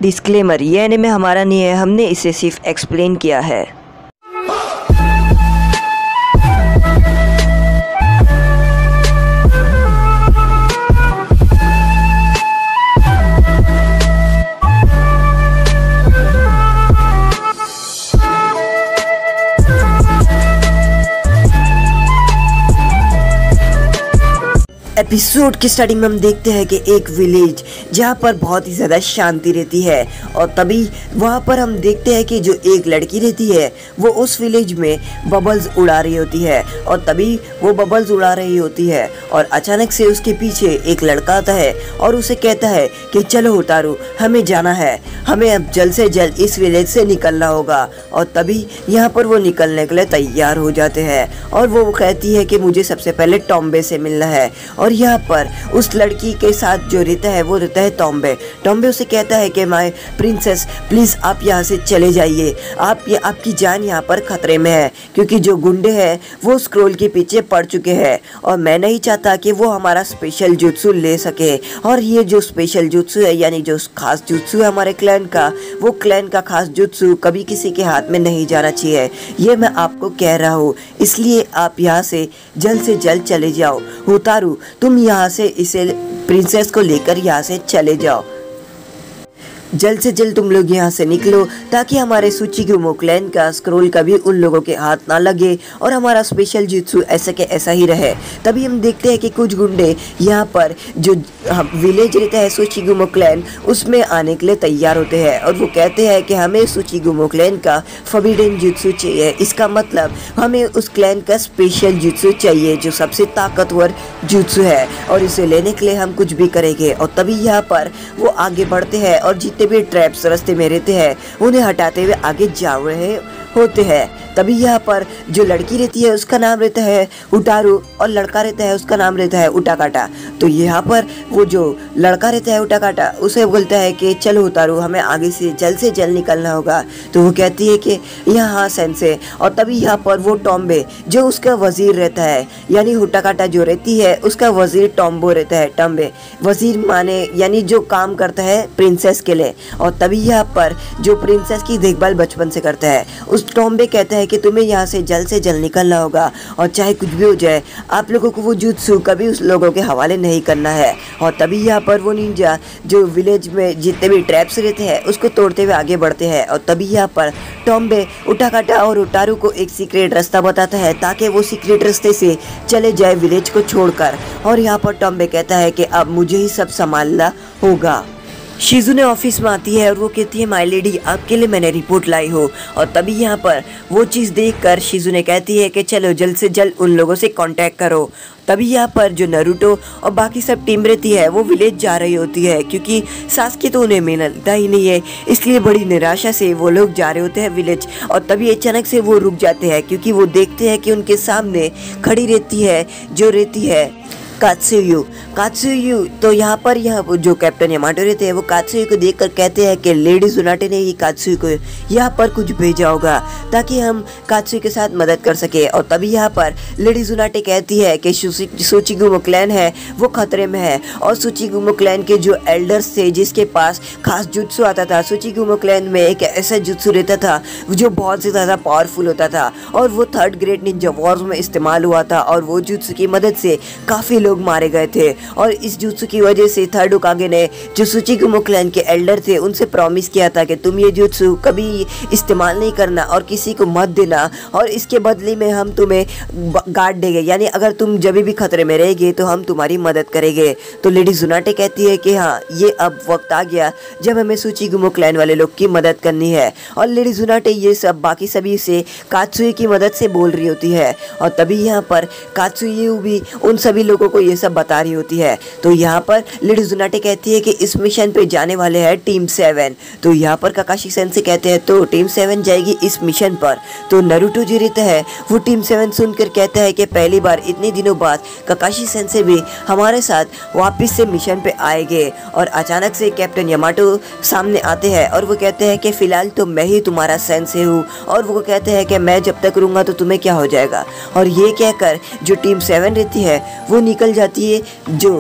Disclaimer, ये anime हमारा नहीं है, हमने इसे सिर्फ एक्सप्लेन किया है। एपिसोड की स्टार्टिंग में हम देखते हैं कि एक विलेज जहाँ पर बहुत ही ज़्यादा शांति रहती है और तभी वहाँ पर हम देखते हैं कि जो एक लड़की रहती है वो उस विलेज में बबल्स उड़ा रही होती है और तभी वो बबल्स उड़ा रही होती है और अचानक से उसके पीछे एक लड़का आता है और उसे कहता है कि चलो उतारू, हमें जाना है, हमें अब जल्द से जल्द इस विलेज से निकलना होगा। और तभी यहाँ पर वो निकलने के लिए तैयार हो जाते हैं और वो कहती है कि मुझे सबसे पहले टॉम्बे से मिलना है। और यहाँ पर उस लड़की के साथ जो रहता है वो रहता है टॉम्बे। टॉम्बे उसे कहता है कि माय प्रिंसेस प्लीज़ आप यहाँ से चले जाइए, आपकी जान यहाँ पर खतरे में है क्योंकि जो गुंडे हैं वो स्क्रोल के पीछे पड़ चुके हैं और मैं नहीं चाहता कि वो हमारा स्पेशल जुत्सु ले सके। और ये जो स्पेशल जुत्सु है यानी जो खास जुत्सु है हमारे क्लैन का, वो क्लैन का खास जुत्सु कभी किसी के हाथ में नहीं जाना चाहिए, ये मैं आपको कह रहा हूँ। इसलिए आप यहाँ से जल्द चले जाओ। होतारू तुम यहाँ से इसे प्रिंसेस को लेकर यहाँ से चले जाओ, जल्द से जल्द तुम लोग यहाँ से निकलो ताकि हमारे सुचिगुमो क्लैन का स्क्रोल कभी उन लोगों के हाथ ना लगे और हमारा स्पेशल जुत्सु ऐसा के ऐसा ही रहे। तभी हम देखते हैं कि कुछ गुंडे यहाँ पर जो विलेज रहता है सुचिगुमो क्लैन उसमें आने के लिए तैयार होते हैं और वो कहते हैं कि हमें सुचिगुमो क्लैन का फॉरबिडन जुत्सु चाहिए। इसका मतलब हमें उस क्लैन का स्पेशल जुत्सु चाहिए जो सबसे ताकतवर जुत्सु है और इसे लेने के लिए हम कुछ भी करेंगे। और तभी यहाँ पर वो आगे बढ़ते हैं और जितने भी ट्रैप्स रास्ते में रहते हैं उन्हें हटाते हुए आगे जा रहे होते हैं। तभी यहाँ पर जो लड़की रहती है उसका नाम रहता है उटारू और लड़का रहता है उसका नाम रहता है उटाकाटा। तो यहाँ पर वो जो लड़का रहता है उटाकाटा उसे बोलता है कि चलो उतारू, हमें आगे से जल्द निकलना होगा। तो वो कहती है कि यहाँ सेंसे। और तभी यहाँ पर वो टॉम्बे जो उसका वजीर रहता है यानी उटाकाटा जो रहती है उसका वजीर टॉम्बो रहता है। टॉम्बे वजीर माने यानी जो काम करता है प्रिंसेस के लिए। और तभी यहाँ पर जो प्रिंसेस की देखभाल बचपन से करता है उस टॉम्बे कहता है कि तुम्हें यहाँ से जल्द निकलना होगा और चाहे कुछ भी हो जाए आप लोगों को वो जुत्सु कभी उस लोगों के हवाले नहीं करना है। और तभी यहाँ पर वो निंजा जो विलेज में जितने भी ट्रैप्स रहते हैं उसको तोड़ते हुए आगे बढ़ते हैं। और तभी यहाँ पर टॉम्बे उटाकाटा और उटारू को एक सीक्रेट रास्ता बताता है ताकि वो सीक्रेट रास्ते से चले जाए विलेज को छोड़कर। और यहाँ पर टॉम्बे कहता है कि अब मुझे ही सब संभालना होगा। शिजुने ऑफिस में आती है और वो कहती है माय लेडी आपके लिए मैंने रिपोर्ट लाई हो। और तभी यहाँ पर वो चीज़ देखकर शिजुने कहती है कि चलो जल्द से जल्द उन लोगों से कांटेक्ट करो। तभी यहाँ पर जो नारुतो और बाकी सब टीम रहती है वो विलेज जा रही होती है क्योंकि सासुके तो उन्हें मिलता ही नहीं है, इसलिए बड़ी निराशा से वो लोग जा रहे होते हैं विलेज। और तभी अचानक से वो रुक जाते हैं क्योंकि वो देखते हैं कि उनके सामने खड़ी रहती है कात्सुयु। तो यहाँ पर जो कैप्टन यामाटो रहते हैं वो कात्सुयु को देखकर कहते हैं कि लेडी जुनाटे ने ही कात्सुयु को यहाँ पर कुछ भेजा होगा ताकि हम कात्सुयु के साथ मदद कर सके। और तभी यहाँ पर लेडी जुनाटे कहती है कि सुचिगुमो क्लैन है वो खतरे में है और सुचिगुमो क्लैन के जो एल्डर्स थे जिसके पास खास जुत्सु आता था, सुचिगुमो क्लैन में एक ऐसा जुत्सु रहता था जो बहुत से ज़्यादा पावरफुल होता था और वो 3rd ग्रेट निंजा वॉर्स में इस्तेमाल हुआ था और वो जुत्सु की मदद से काफ़ी लोग मारे गए थे। और इस जुत्सु की वजह से 3rd होकागे ने जो सुचिगुमो क्लैन के एल्डर थे उनसे प्रॉमिस किया था कि तुम ये जुत्सु कभी इस्तेमाल नहीं करना और किसी को मत देना और इसके बदले में हम तुम्हें गार्ड देंगे, यानी अगर तुम जब भी खतरे में रहेगे तो हम तुम्हारी मदद करेंगे। तो लेडी जुनाटे कहती है कि हाँ ये अब वक्त आ गया जब हमें सुचिगुमो क्लैन वाले लोग की मदद करनी है। और लेडी जुनाटे ये सब बाकी सभी से कात्सुयु की मदद से बोल रही होती है। और तभी यहाँ पर कात्सुयु भी उन सभी लोगों को ये सब बता रही होती है। तो यहाँ पर लेडी जुनाटे कहती है कि इस मिशन पे जाने वाले हैं टीम 7। तो यहाँ पर काकाशी सेंसे कहते हैं तो टीम 7 जाएगी इस मिशन पर। तो नारुतो जो रहता है वो टीम 7 सुनकर कहता है कि पहली बार इतने दिनों बाद काकाशी सेंसे भी हमारे साथ वापस से मिशन पे आएंगे। और अचानक से कैप्टन यामाटो सामने आते हैं और वो कहते हैं कि फिलहाल तो मैं ही तुम्हारा सेंसे हूँ और वो कहते हैं कि मैं जब तक रहूँगा तो तुम्हें क्या हो जाएगा। और ये कहकर जो टीम 7 रहती है वो निकल जाती है जो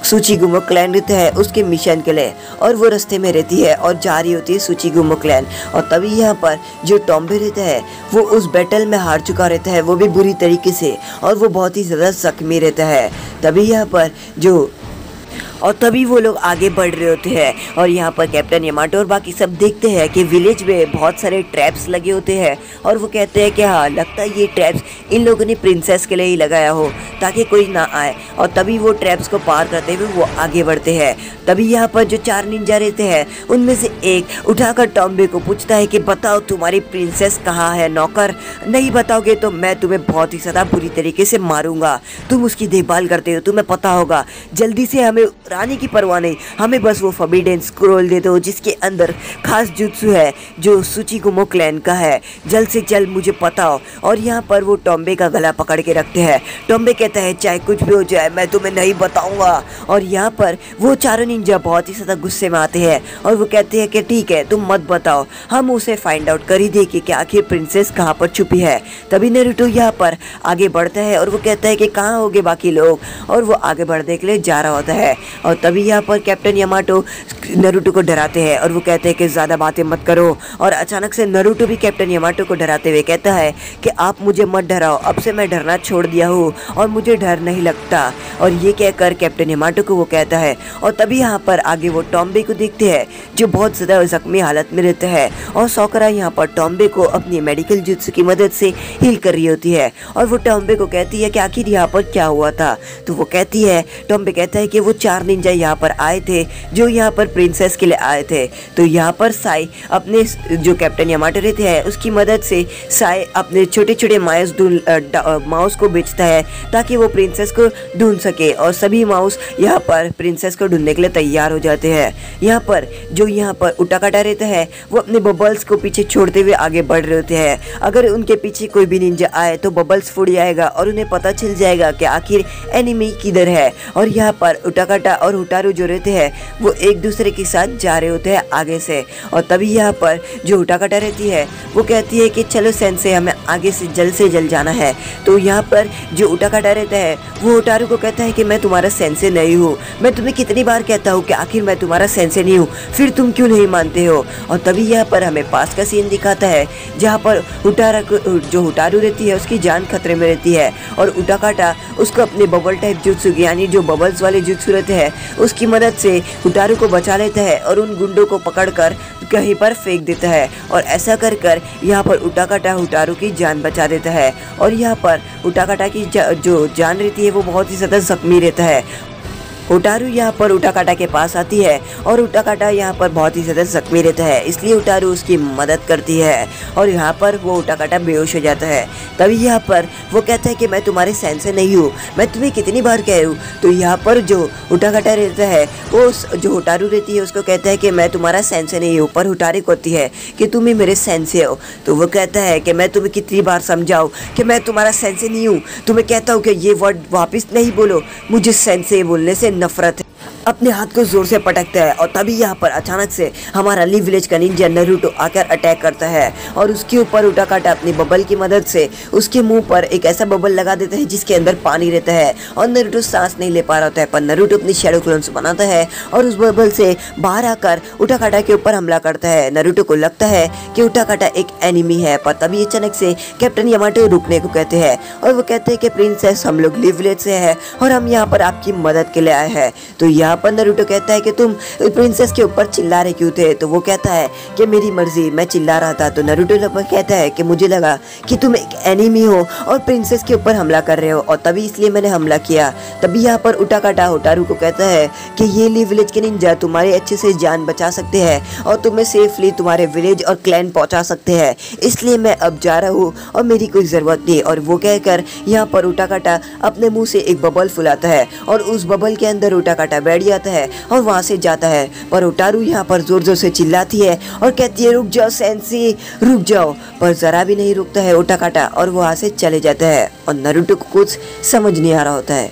सुचिगुमो क्लैन रहता है उसके मिशन के लिए, और वो रास्ते में रहती है और जा रही होती है सुचिगुमो क्लैन। और तभी यहाँ पर जो टॉम्बे रहता है वो उस बैटल में हार चुका रहता है, वो भी बुरी तरीके से, और वो बहुत ही ज़्यादा जख्मी रहता है। तभी यहाँ पर तभी वो लोग आगे बढ़ रहे होते हैं, और यहाँ पर कैप्टन यामाटो और बाकी सब देखते हैं कि विलेज में बहुत सारे ट्रैप्स लगे होते हैं, और वो कहते हैं कि हाँ, लगता है ये ट्रैप्स इन लोगों ने प्रिंसेस के लिए ही लगाया हो ताकि कोई ना आए। और तभी वो ट्रैप्स को पार करते हुए वो आगे बढ़ते हैं। तभी यहाँ पर जो 4 निंजा रहते हैं उनमें से एक उठाकर टॉम्बे को पूछता है कि बताओ तुम्हारी प्रिंसेस कहाँ है नौकर, नहीं बताओगे तो मैं तुम्हें बहुत ही ज़्यादा बुरी तरीके से मारूंगा। तुम उसकी देखभाल करते हो, तुम्हें पता होगा, जल्दी से हमें रानी की परवाह नहीं, हमें बस वो फॉरबिडन स्क्रोल दे दो जिसके अंदर खास जुत्सु है जो सुचिगुमो क्लैन का है, जल्द से जल्द मुझे पता हो। और यहाँ पर वो टॉम्बे का गला पकड़ के रखते हैं। टॉम्बे कहता है चाहे कुछ भी हो जाए मैं तुम्हें नहीं बताऊंगा। और यहाँ पर वो चारों निंजा बहुत ही ज़्यादा गुस्से में आते हैं और वो कहते हैं कि ठीक है तुम मत बताओ, हम उसे फाइंड आउट कर ही देंगे कि आखिर प्रिंसेस कहाँ पर छुपी है। तभी नारुतो यहाँ पर आगे बढ़ता है और वो कहता है कि कहाँ होंगे बाकी लोग, और वो आगे बढ़ने के लिए जा रहा होता है। और तभी यहाँ पर कैप्टन यामाटो नारुतो को डराते हैं और वो कहते हैं कि ज़्यादा बातें मत करो। और अचानक से नारुतो भी कैप्टन यामाटो को डराते हुए कहता है कि आप मुझे मत डराओ, अब से मैं डरना छोड़ दिया हूँ और मुझे डर नहीं लगता। और ये कहकर कैप्टन यामाटो को वो कहता है। और तभी यहाँ पर आगे वो टॉम्बे को देखते हैं जो बहुत ज़्यादा जख्मी हालत में रहता है, और सौकरा यहाँ पर टॉम्बे को अपनी मेडिकल जुत्सु की मदद से हील कर रही होती है। और वो टॉम्बे को कहती है कि आखिर यहाँ पर क्या हुआ था। तो वो कहती है, टॉम्बे कहता है कि वो 4 निंजा यहाँ पर आए थे जो यहाँ पर प्रिंसेस के लिए आए थे। तो यहाँ पर साई अपने जो कैप्टन यामाटो रहते हैं उसकी मदद से साई अपने छोटे छोटे माउस को बेचता है ताकि वो प्रिंसेस को ढूंढ सके, और सभी माउस यहाँ पर प्रिंसेस को ढूंढने के लिए तैयार हो जाते हैं। यहाँ पर उटाकाटा रहता है वो अपने बबल्स को पीछे छोड़ते हुए आगे बढ़ रहे होते हैं। अगर उनके पीछे कोई भी निंजा आए तो बबल्स फूट जाएगा और उन्हें पता चल जाएगा कि आखिर एनिमी किधर है। और यहाँ पर उटाकाटा और हुटारू जो रहते हैं वो एक दूसरे के साथ जा रहे होते हैं आगे से। और तभी यहाँ पर जो उटाकाटा रहती है वो कहती है कि चलो सेंसे हमें आगे से जल्द जाना है। तो यहाँ पर जो उटाकाटा रहता है वो हुटारू को कहता है कि मैं तुम्हारा सेंसे नहीं हूँ, मैं तुम्हें कितनी बार कहता हूँ कि आखिर मैं तुम्हारा सेंसे नहीं हूँ, फिर तुम क्यों नहीं मानते हो। और तभी यहाँ पर हमें पास का सीन दिखाता है जहाँ पर जो हुटारू रहती है उसकी जान खतरे में रहती है, और उटाकाटा उसको अपने बबल टाइप जुत्सु यानी जो बबल्स वाले जुत्सु रहते हैं उसकी मदद से हुटारू को बचा लेता है और उन गुंडों को पकड़कर कहीं पर फेंक देता है। और ऐसा कर यहाँ पर उटाकाटा हुटारू की जान बचा देता है। और यहाँ पर उटाकाटा की जो जान रहती है वो बहुत ही ज़्यादा जख्मी रहता है। हुटारू यहाँ पर उटाकाटा के पास आती है और उटाकाटा यहाँ पर बहुत ही ज़्यादा जख्मी रहता है, इसलिए हुटारू उसकी मदद करती है और यहाँ पर वो उटाकाटा बेहोश हो जाता है। तभी यहाँ पर वो कहता है कि मैं तुम्हारे सेंसे नहीं हूँ, मैं तुम्हें कितनी बार कह हूँ। तो यहाँ पर जो उटाकाटा रहता है वो जो हुटारू रहती है उसको कहता है कि मैं तुम्हारा सेंसे नहीं हूँ, पर हुटारू कहती है कि तुम ही मेरे सेंसे हो। तो वो कहता है कि मैं तुम्हें कितनी बार समझाऊँ कि मैं तुम्हारा सेंसे नहीं हूँ, तुम्हें कहता हूँ कि ये वर्ड वापस नहीं बोलो, मुझे सेंसे बोलने से नफरत है। अपने हाथ को जोर से पटकता है और तभी यहाँ पर अचानक से हमारा लीव विलेज का निंजा नारुतो आकर अटैक करता है और उसके ऊपर उटाकाटा अपनी बबल की मदद से उसके मुंह पर एक ऐसा बबल लगा देता है जिसके अंदर पानी रहता है और नारुतो सांस नहीं ले पा रहा होता है। पर नारुतो अपनी शैडो क्लोन्स बनाता है और उस बबल से बाहर आकर उटाकाटा के ऊपर हमला करता है। नारुतो को लगता है कि उटाकाटा एक एनिमी है, पर तभी अचानक से कैप्टन यामाटो रुकने को कहते हैं और वो कहते हैं कि प्रिंसेस हम लोग लीव विलेज से है और हम यहाँ पर आपकी मदद के लिए आए हैं। तो यहाँ पर नारुतो कहता है कि तुम प्रिंसेस के ऊपर चिल्ला रहे क्यों थे। तो वो कहता है कि मेरी मर्जी, मैं चिल्ला रहा था। तो नारुतो कहता है कि मुझे लगा कि तुम एक एनिमी हो और प्रिंसेस के ऊपर हमला कर रहे हो और तभी इसलिए मैंने हमला किया। तभी यहाँ पर उटाकाटा हुटारू को कहता है कि ये लीव विलेज के निंजा तुम्हारे अच्छे से जान बचा सकते हैं और तुम्हें सेफली तुम्हारे विलेज और क्लैन पहुंचा सकते हैं, इसलिए मैं अब जा रहा हूँ और मेरी कोई ज़रूरत नहीं। और वो कहकर यहाँ पर उटाकाटा अपने मुँह से एक बबल फुलाता है और उस बबल के अंदर उटाकाटा बैठ जाता है और वहां से जाता है। पर हुटारू यहाँ पर जोर जोर से चिल्लाती है और कहती है रुक जाओ सेंसी, रुक जाओ। पर जरा भी नहीं रुकता है उटाकाटा और वहां से चले जाता है और नारुतो को कुछ समझ नहीं आ रहा होता है।